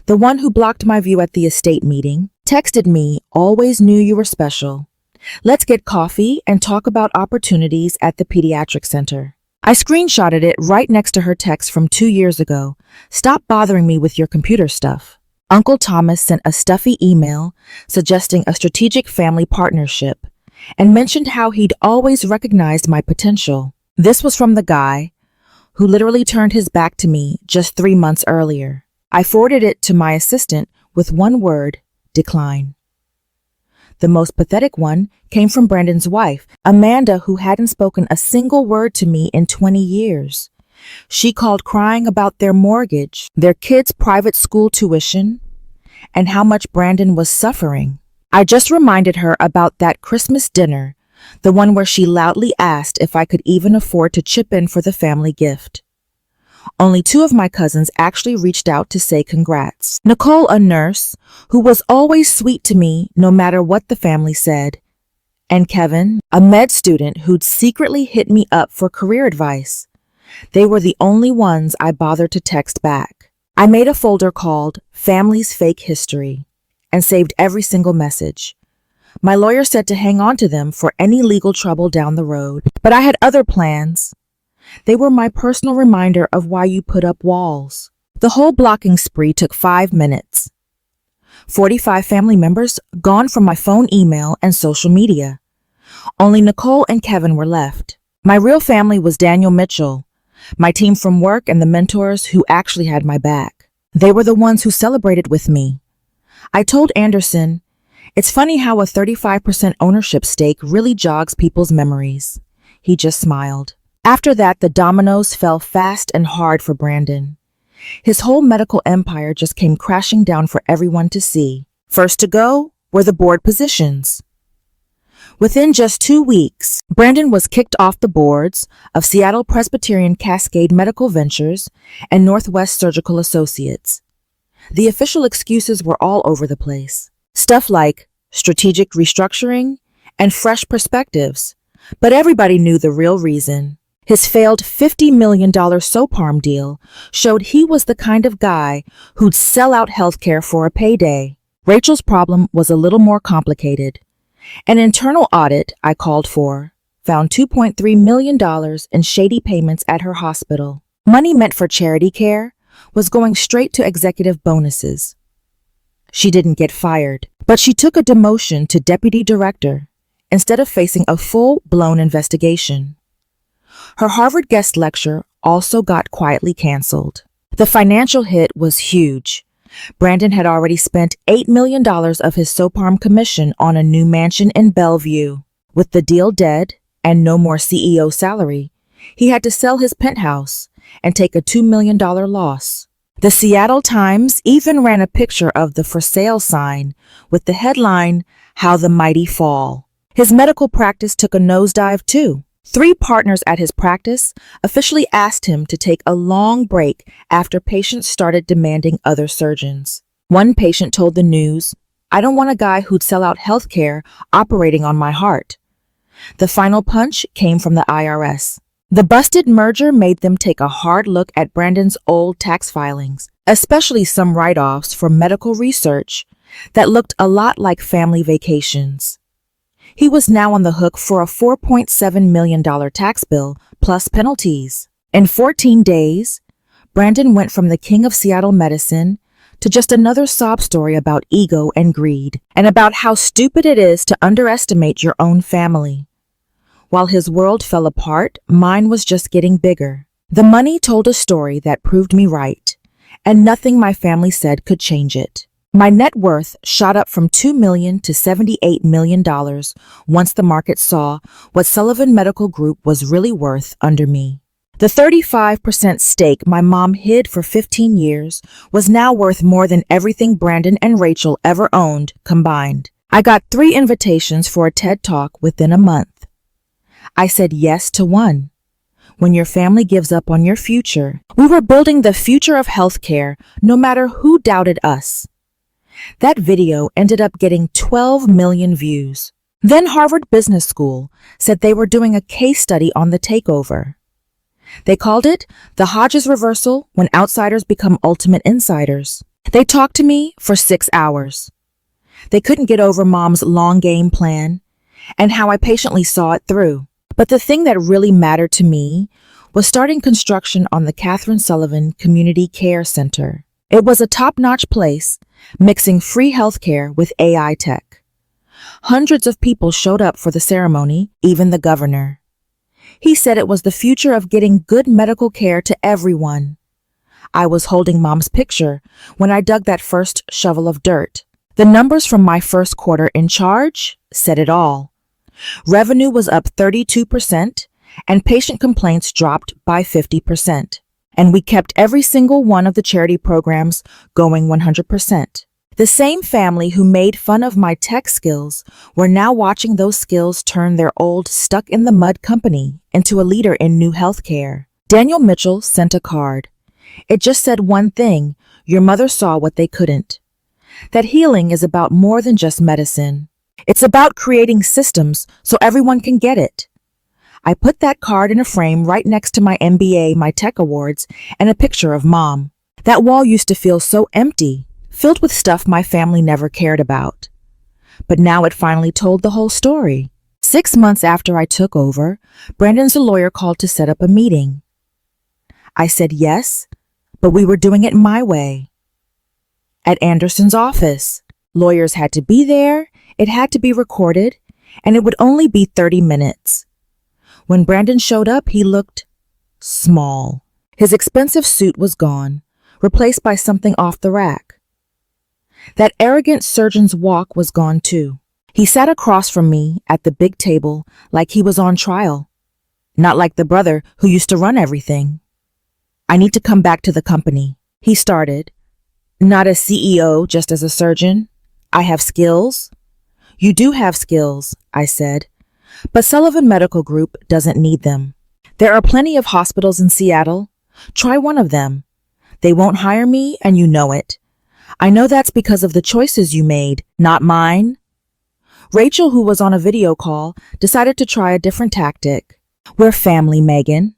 the one who blocked my view at the estate meeting, texted me, "Always knew you were special. Let's get coffee and talk about opportunities at the pediatric center." I screenshotted it right next to her text from 2 years ago. Stop bothering me with your computer stuff. Uncle Thomas sent a stuffy email suggesting a strategic family partnership and mentioned how he'd always recognized my potential. This was from the guy who literally turned his back to me just 3 months earlier. I forwarded it to my assistant with one word: decline. The most pathetic one came from Brandon's wife, Amanda, who hadn't spoken a single word to me in 20 years. She called crying about their mortgage, their kids' private school tuition, and how much Brandon was suffering. I just reminded her about that Christmas dinner, the one where she loudly asked if I could even afford to chip in for the family gift. Only 2 of my cousins actually reached out to say congrats. Nicole, a nurse, who was always sweet to me no matter what the family said, and Kevin, a med student who'd secretly hit me up for career advice. They were the only ones I bothered to text back. I made a folder called Family's Fake History and saved every single message. My lawyer said to hang on to them for any legal trouble down the road, but I had other plans. They were my personal reminder of why you put up walls. The whole blocking spree took 5 minutes. 45 family members gone from my phone, email, and social media. Only Nicole and Kevin were left. My real family was Daniel Mitchell, my team from work, and the mentors who actually had my back. They were the ones who celebrated with me. I told Anderson, it's funny how a 35% ownership stake really jogs people's memories. He just smiled. After that, the dominoes fell fast and hard for Brandon. His whole medical empire just came crashing down for everyone to see. First to go were the board positions. Within just 2 weeks, Brandon was kicked off the boards of Seattle Presbyterian Cascade Medical Ventures and Northwest Surgical Associates. The official excuses were all over the place. Stuff like strategic restructuring and fresh perspectives. But everybody knew the real reason. His failed $50 million SOPARM deal showed he was the kind of guy who'd sell out healthcare for a payday. Rachel's problem was a little more complicated. An internal audit I called for found $2.3 million in shady payments at her hospital. Money meant for charity care was going straight to executive bonuses. She didn't get fired, but she took a demotion to deputy director instead of facing a full-blown investigation. Her Harvard guest lecture also got quietly canceled. The financial hit was huge. Brandon had already spent $8 million of his SOPARM commission on a new mansion in Bellevue. With the deal dead and no more CEO salary, he had to sell his penthouse and take a $2 million loss. The Seattle Times even ran a picture of the for sale sign with the headline, "How the Mighty Fall." His medical practice took a nosedive too. 3 partners at his practice officially asked him to take a long break after patients started demanding other surgeons. One patient told the news, "I don't want a guy who'd sell out healthcare operating on my heart." The final punch came from the IRS. The busted merger made them take a hard look at Brandon's old tax filings, especially some write-offs for medical research that looked a lot like family vacations. He was now on the hook for a $4.7 million tax bill plus penalties. In 14 days, Brandon went from the king of Seattle medicine to just another sob story about ego and greed, and about how stupid it is to underestimate your own family. While his world fell apart, mine was just getting bigger. The money told a story that proved me right, and nothing my family said could change it. My net worth shot up from $2 million to $78 million once the market saw what Sullivan Medical Group was really worth under me. The 35% stake my mom hid for 15 years was now worth more than everything Brandon and Rachel ever owned combined. I got 3 invitations for a TED Talk within a month. I said yes to one. When your family gives up on your future, we were building the future of healthcare no matter who doubted us. That video ended up getting 12 million views. Then Harvard Business School said they were doing a case study on the takeover. They called it the Hodges reversal when outsiders become ultimate insiders. They talked to me for 6 hours. They couldn't get over Mom's long game plan and how I patiently saw it through. But the thing that really mattered to me was starting construction on the Catherine Sullivan Community Care Center. It was a top-notch place, mixing free healthcare with AI tech. Hundreds of people showed up for the ceremony, even the governor. He said it was the future of getting good medical care to everyone. I was holding Mom's picture when I dug that first shovel of dirt. The numbers from my first quarter in charge said it all. Revenue was up 32%, and patient complaints dropped by 50%. And we kept every single one of the charity programs going 100%. The same family who made fun of my tech skills were now watching those skills turn their old stuck-in-the-mud company into a leader in new healthcare. Daniel Mitchell sent a card. It just said one thing: your mother saw what they couldn't. That healing is about more than just medicine. It's about creating systems so everyone can get it. I put that card in a frame right next to my MBA, my tech awards, and a picture of Mom. That wall used to feel so empty, filled with stuff my family never cared about. But now it finally told the whole story. 6 months after I took over, Brandon's lawyer called to set up a meeting. I said yes, but we were doing it my way. At Anderson's office, lawyers had to be there, it had to be recorded, and it would only be 30 minutes. When Brandon showed up, he looked small. His expensive suit was gone, replaced by something off the rack. That arrogant surgeon's walk was gone too. He sat across from me at the big table like he was on trial, not like the brother who used to run everything. I need to come back to the company, he started. Not as CEO, just as a surgeon. I have skills. You do have skills, I said. But Sullivan Medical Group doesn't need them. There are plenty of hospitals in Seattle. Try one of them. They won't hire me, and you know it. I know that's because of the choices you made, not mine. Rachel, who was on a video call, decided to try a different tactic. We're family, Megan.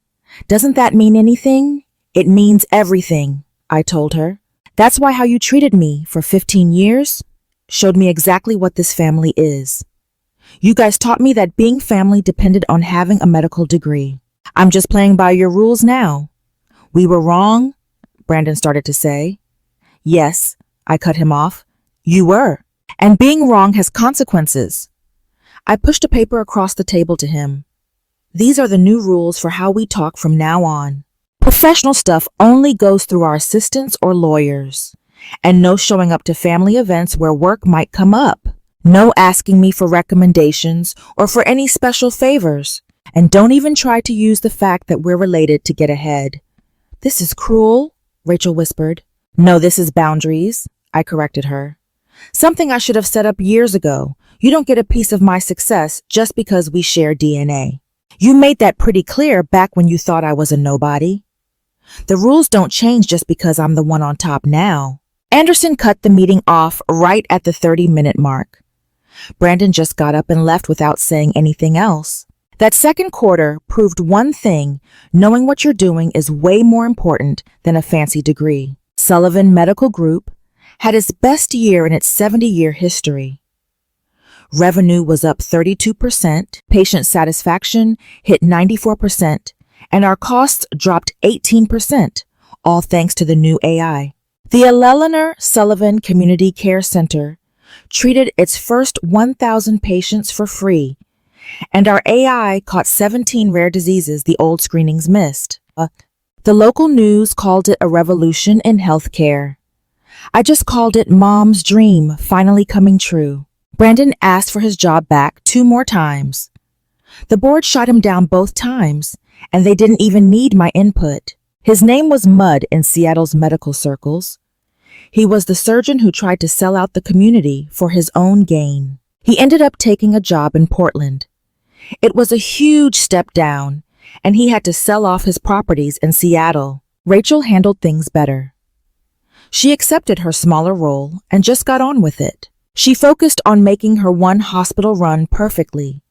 Doesn't that mean anything? It means everything, I told her. That's why how you treated me for 15 years showed me exactly what this family is. You guys taught me that being family depended on having a medical degree. I'm just playing by your rules now. We were wrong, Brandon started to say. Yes, I cut him off. You were. And being wrong has consequences. I pushed a paper across the table to him. These are the new rules for how we talk from now on. Professional stuff only goes through our assistants or lawyers. And no showing up to family events where work might come up. No asking me for recommendations or for any special favors. And don't even try to use the fact that we're related to get ahead. This is cruel, Rachel whispered. No, this is boundaries, I corrected her. Something I should have set up years ago. You don't get a piece of my success just because we share DNA. You made that pretty clear back when you thought I was a nobody. The rules don't change just because I'm the one on top now. Anderson cut the meeting off right at the 30-minute mark. Brandon just got up and left without saying anything else. That second quarter proved one thing: knowing what you're doing is way more important than a fancy degree. Sullivan Medical Group had its best year in its 70-year history. Revenue was up 32%, patient satisfaction hit 94%, and our costs dropped 18%, all thanks to the new AI. The Eleanor Sullivan Community Care Center treated its first 1,000 patients for free, and our AI caught 17 rare diseases the old screenings missed. The local news called it a revolution in healthcare. I just called it Mom's dream finally coming true. Brandon asked for his job back 2 more times. The board shot him down both times, and they didn't even need my input. His name was Mud in Seattle's medical circles. He was the surgeon who tried to sell out the community for his own gain. He ended up taking a job in Portland. It was a huge step down, and he had to sell off his properties in Seattle. Rachel handled things better. She accepted her smaller role and just got on with it. She focused on making her one hospital run perfectly,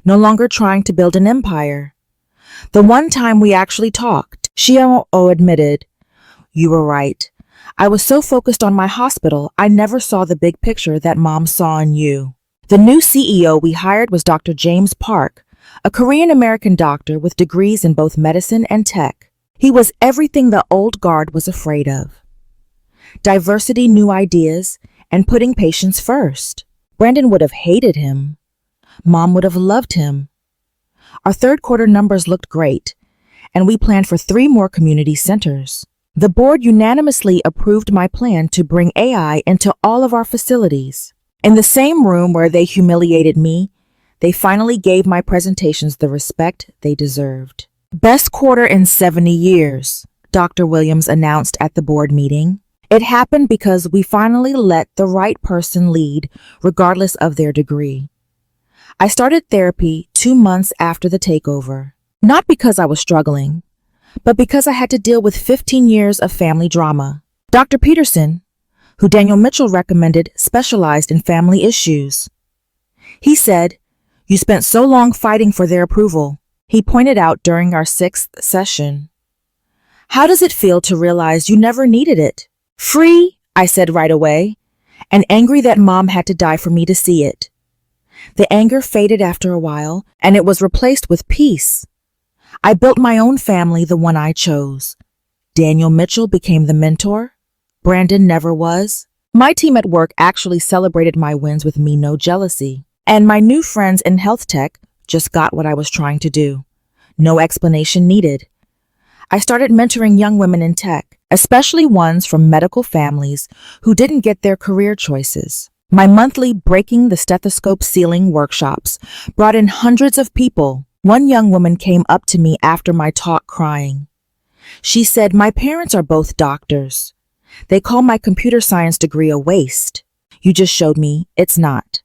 no longer trying to build an empire. The one time we actually talked, she admitted, "You were right. I was so focused on my hospital, I never saw the big picture that Mom saw in you." The new CEO we hired was Dr. James Park, a Korean-American doctor with degrees in both medicine and tech. He was everything the old guard was afraid of. Diversity, new ideas, and putting patients first. Brandon would have hated him. Mom would have loved him. Our third quarter numbers looked great, and we planned for 3 more community centers. The board unanimously approved my plan to bring AI into all of our facilities. In the same room where they humiliated me, they finally gave my presentations the respect they deserved. Best quarter in 70 years, Dr. Williams announced at the board meeting. It happened because we finally let the right person lead, regardless of their degree. I started therapy 2 months after the takeover, not because I was struggling, but because I had to deal with 15 years of family drama. Dr. Peterson, who Daniel Mitchell recommended, specialized in family issues. He said, "You spent so long fighting for their approval," he pointed out during our 6th session. "How does it feel to realize you never needed it?" "Free," I said right away, and angry that Mom had to die for me to see it. The anger faded after a while, and it was replaced with peace. I built my own family, the one I chose. Daniel Mitchell became the mentor. Brandon never was. My team at work actually celebrated my wins with me, no jealousy. And my new friends in health tech just got what I was trying to do. No explanation needed. I started mentoring young women in tech, especially ones from medical families who didn't get their career choices. My monthly Breaking the Stethoscope Ceiling workshops brought in hundreds of people. One young woman came up to me after my talk crying. She said, "My parents are both doctors. They call my computer science degree a waste. You just showed me it's not."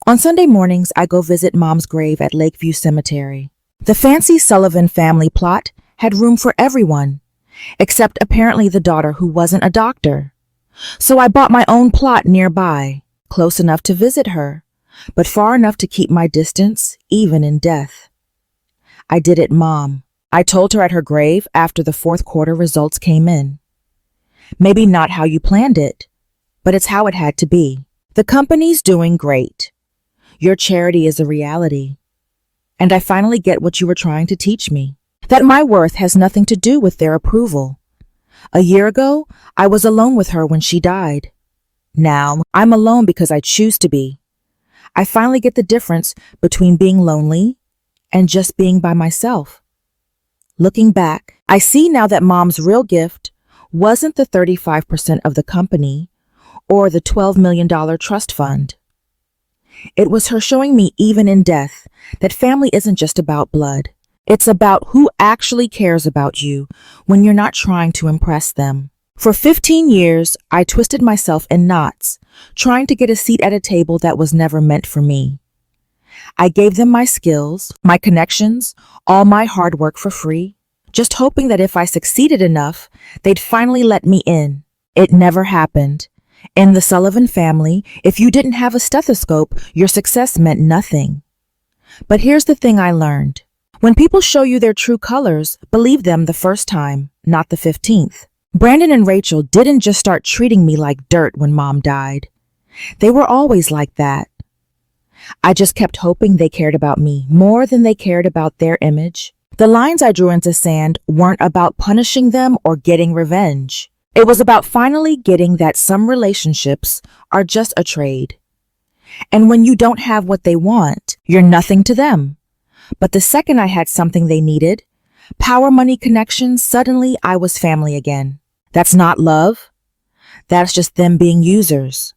On Sunday mornings, I go visit Mom's grave at Lakeview Cemetery. The fancy Sullivan family plot had room for everyone, except apparently the daughter who wasn't a doctor. So I bought my own plot nearby, close enough to visit her, but far enough to keep my distance, even in death. I did it, Mom. I told her at her grave after the 4th quarter results came in. Maybe not how you planned it, but it's how it had to be. The company's doing great. Your charity is a reality. And I finally get what you were trying to teach me, that my worth has nothing to do with their approval. A year ago, I was alone with her when she died. Now, I'm alone because I choose to be. I finally get the difference between being lonely and just being by myself. Looking back, I see now that Mom's real gift wasn't the 35% of the company or the $12 million trust fund. It was her showing me, even in death, that family isn't just about blood. It's about who actually cares about you when you're not trying to impress them. For 15 years, I twisted myself in knots, trying to get a seat at a table that was never meant for me. I gave them my skills, my connections, all my hard work for free, just hoping that if I succeeded enough, they'd finally let me in. It never happened. In the Sullivan family, if you didn't have a stethoscope, your success meant nothing. But here's the thing I learned. When people show you their true colors, believe them the first time, not the 15th. Brandon and Rachel didn't just start treating me like dirt when Mom died. They were always like that. I just kept hoping they cared about me more than they cared about their image. The lines I drew into sand weren't about punishing them or getting revenge. It was about finally getting that some relationships are just a trade. And when you don't have what they want, you're nothing to them. But the second I had something they needed, power, money, connections, suddenly I was family again. That's not love. That's just them being users.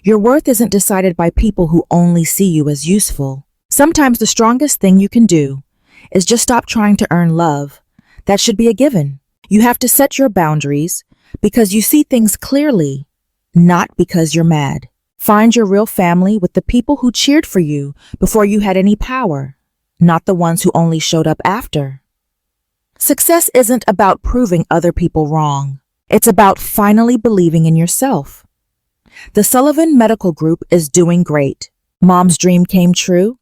Your worth isn't decided by people who only see you as useful. Sometimes the strongest thing you can do is just stop trying to earn love. That should be a given. You have to set your boundaries because you see things clearly, not because you're mad. Find your real family with the people who cheered for you before you had any power, not the ones who only showed up after. Success isn't about proving other people wrong. It's about finally believing in yourself. The Sullivan Medical Group is doing great. Mom's dream came true.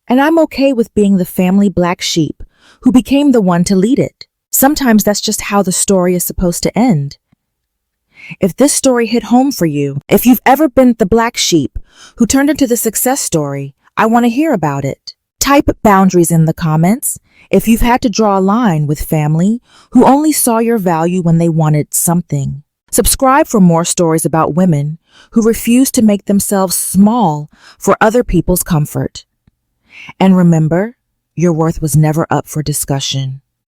And I'm okay with being the family black sheep who became the one to lead it. Sometimes that's just how the story is supposed to end. If this story hit home for you, if you've ever been the black sheep who turned into the success story, I want to hear about it. Type boundaries in the comments if you've had to draw a line with family who only saw your value when they wanted something. Subscribe for more stories about women who refuse to make themselves small for other people's comfort. And remember, your worth was never up for discussion.